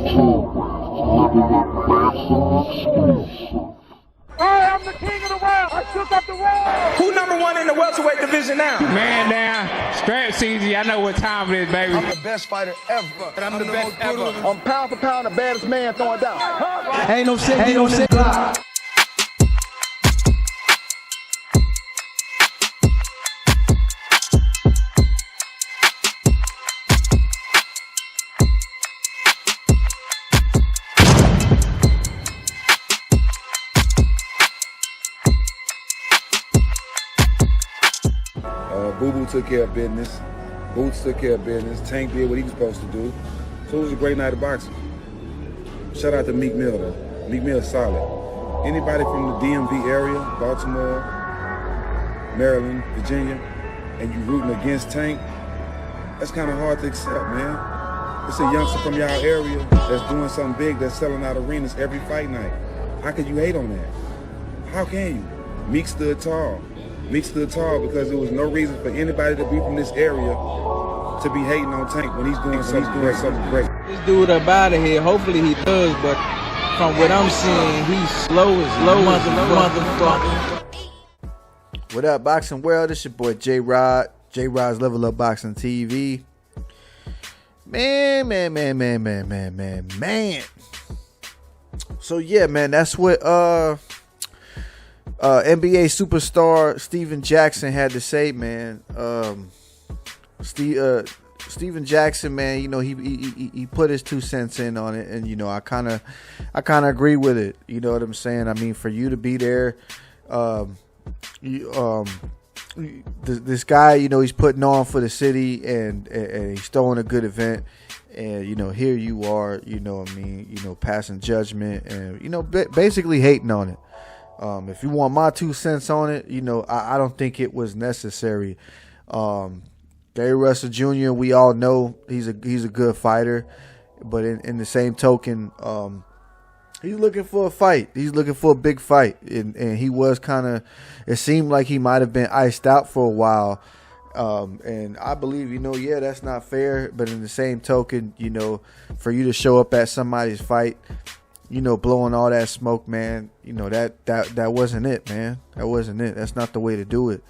I'm the king of the world. I shook up the world. Who number one in the welterweight division now? Man down, straps easy. I know what time it is, baby. I'm the best fighter ever. I'm the best ever. I'm pound for pound the baddest man throwing down. Ain't no safety on this block. Boo-Boo took care of business. Boots took care of business. Tank did what he was supposed to do. So it was a great night of boxing. Shout out to Meek Mill, though. Meek Mill is solid. Anybody from the DMV area, Baltimore, Maryland, Virginia, and you rooting against Tank, that's kind of hard to accept, man. It's a youngster from y'all area that's doing something big, that's selling out arenas every fight night. How can you hate on that? How can you? Meek stood tall. Meek stood tall because there was no reason for anybody to be from this area to be hating on Tank when he's doing something great. This dude up out of here, hopefully he does, but from what I'm seeing, he's slow as motherfucker. What up, Boxing World? It's your boy J-Rod. J-Rod's Level Up Boxing TV. Man. So yeah, man, that's what NBA superstar Steven Jackson had to say, man. Steven Jackson, man, you know, he put his 2 cents in on it, and you know, I kind of agree with it. You know what I'm saying? I mean, for you to be there, this guy, you know, he's putting on for the city, and he's throwing a good event. And, you know, here you are, you know what I mean, you know, passing judgment and, you know, basically hating on it. If you want my 2 cents on it, you know, I don't think it was necessary. Gary Russell Jr., we all know he's a good fighter, but in the same token, he's looking for a fight. He's looking for a big fight, and he was kind of. It seemed like he might have been iced out for a while, and I believe, you know, yeah, that's not fair. But in the same token, you know, for you to show up at somebody's fight, you know, blowing all that smoke, man, you know, that wasn't it, man. That wasn't it. That's not the way to do it.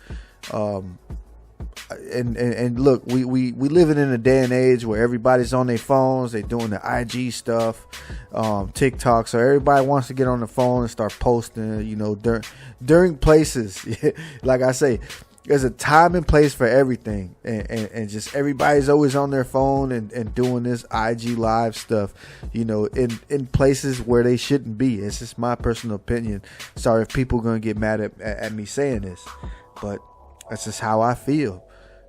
And look, we living in a day and age where everybody's on their phones, they doing the IG stuff, TikTok. So everybody wants to get on the phone and start posting, you know, during places. Like I say, there's a time and place for everything, and just everybody's always on their phone and doing this IG live stuff, you know, in places where they shouldn't be. It's just my personal opinion. Sorry if people are gonna get mad at me saying this, but that's just how I feel.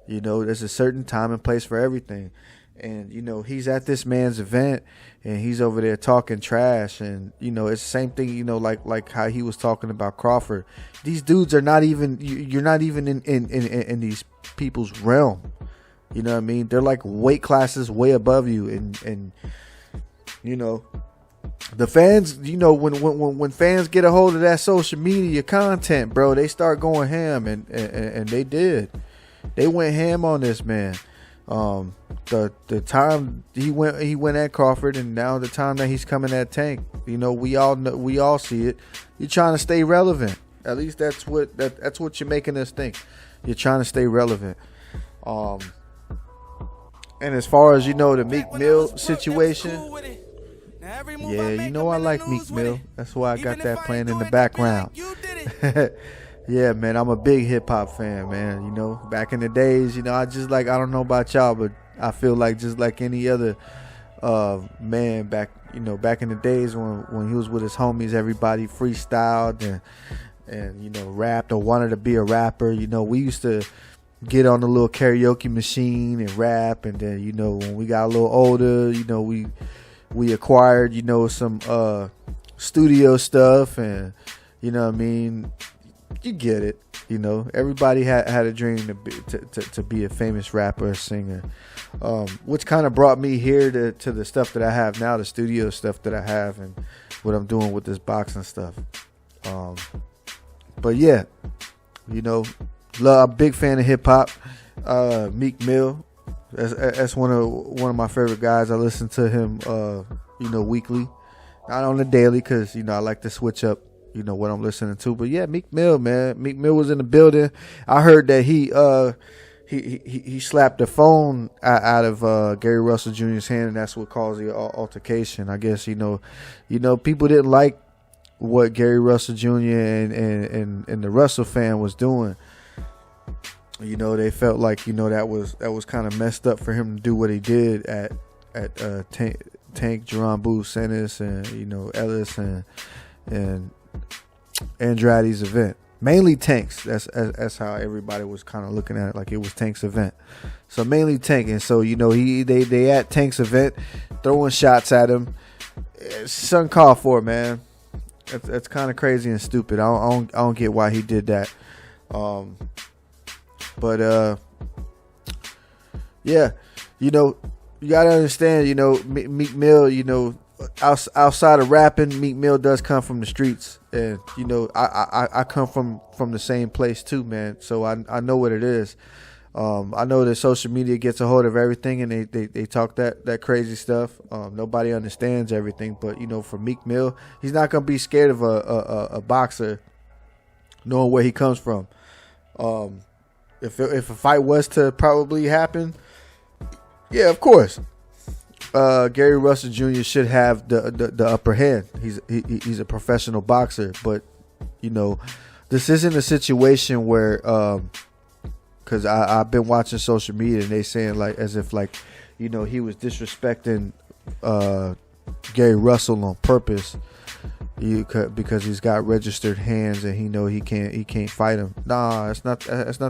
You know, there's a certain time and place for everything. And, you know, he's at this man's event and he's over there talking trash. And, you know, it's the same thing, you know, like how he was talking about Crawford. These dudes are not even, you're not even in these people's realm. You know what I mean? They're like weight classes way above you. And you know, the fans, you know, when fans get a hold of that social media content, bro, they start going ham, and they did. They went ham on this man. The time he went at Crawford, and now the time that he's coming at Tank, you know, we all see it. You're trying to stay relevant. At least that's what you're making us think. You're trying to stay relevant. And as far as, you know, the Meek Mill situation, yeah, you know, I like Meek Mill. That's why I got that playing in the background. Yeah, man, I'm a big hip hop fan, man. You know, back in the days, you know, I don't know about y'all, but I feel like just like any other man back in the days when he was with his homies, everybody freestyled and you know, rapped or wanted to be a rapper. You know, we used to get on the little karaoke machine and rap, and then, you know, when we got a little older, you know, we acquired, you know, some studio stuff, and you know what I mean, you get it. You know, everybody had a dream to be a famous rapper or singer, which kind of brought me here to the stuff that I have now, the studio stuff that I have, and what I'm doing with this boxing stuff. But yeah, you know, I'm a big fan of hip hop. Meek Mill, that's one of my favorite guys. I listen to him weekly, not on the daily, because I like to switch up what I'm listening to. But yeah, Meek Mill, man. Meek Mill was in the building. I heard that he slapped the phone out of Gary Russell Jr.'s hand, and that's what caused the altercation. I guess people didn't like what Gary Russell Jr. and the Russell fan was doing. They felt like that was kind of messed up for him to do what he did at Tank, Jerron Booth, Sennis, and Ellis and Andrade's event. Mainly Tank's. That's how everybody was kind of looking at it, like it was Tank's event. So mainly Tank, and so they at Tank's event throwing shots at him. It's uncalled for, man. That's kind of crazy and stupid. I don't get why he did that. But yeah, you gotta understand, Meek Mill, outside of rapping, Meek Mill does come from the streets, and I come from the same place too, man. So I know what it is. I know that social media gets a hold of everything, and they talk that crazy stuff. Nobody understands everything, but for Meek Mill, he's not gonna be scared of a boxer, knowing where he comes from. If a fight was to probably happen, yeah, of course, Gary Russell Jr. should have the upper hand. He's a professional boxer, but this isn't a situation where because I've been watching social media and they saying like as if like he was disrespecting Gary Russell on purpose. Because he's got registered hands and he can't fight him. Nah, that's not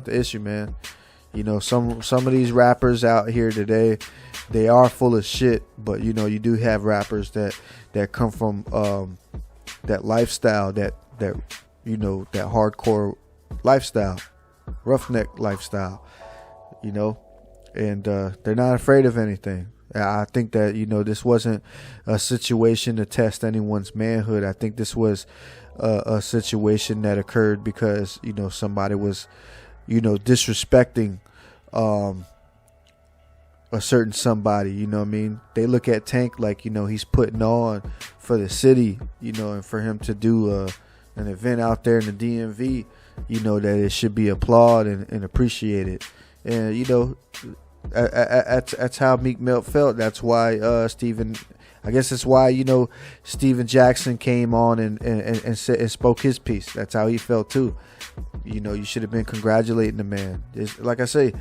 the issue, man. Some of these rappers out here today, they are full of shit, but you do have rappers that come from that lifestyle, that hardcore lifestyle, roughneck lifestyle, and they're not afraid of anything. I think that this wasn't a situation to test anyone's manhood. I think this was a situation that occurred because somebody was disrespecting a certain somebody. You know what I mean? They look at Tank like he's putting on for the city, and for him to do an event out there in the DMV, that it should be applauded and appreciated. And that's how Meek Mill felt. That's why Steven Jackson came on and said and spoke his piece. That's how he felt too. You should have been congratulating the man. Like I say,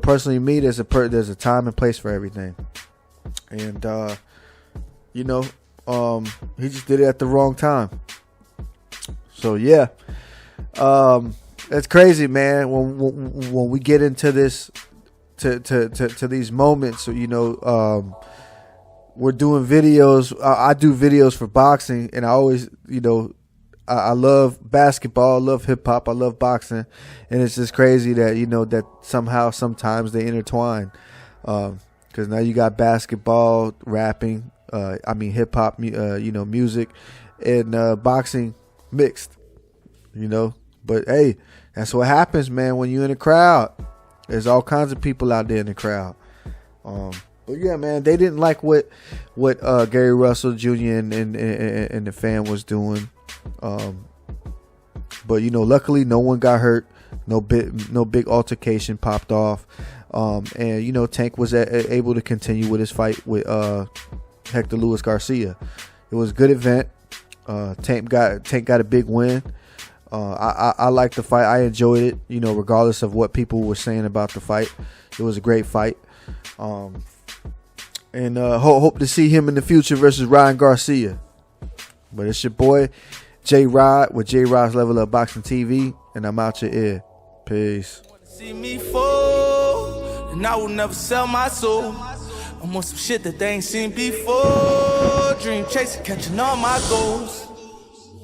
personally, me, there's a time and place for everything, and he just did it at the wrong time. So yeah, it's crazy, man. When we get into this. To these moments, we're doing videos. I do videos for boxing, and I always, I love basketball, I love hip hop, I love boxing, and it's just crazy that that sometimes they intertwine. Because now you got basketball, rapping, hip hop, music, and boxing mixed. But hey, that's what happens, man, when you're in a crowd. There's all kinds of people out there in the crowd. But yeah, man, they didn't like what Gary Russell Jr. and the fan was doing. But luckily no one got hurt. No big altercation popped off. And Tank was able to continue with his fight with Hector Luis Garcia. It was a good event. Tank got a big win. I liked the fight. I enjoyed it, regardless of what people were saying about the fight. It was a great fight. And hope to see him in the future versus Ryan Garcia. But it's your boy, J Rod, with J Rod's Level Up Boxing TV, and I'm out your ear. Peace. See me fall, and I will never sell my soul. I'm on some shit that they ain't seen before. Dream chasing, catching all my goals.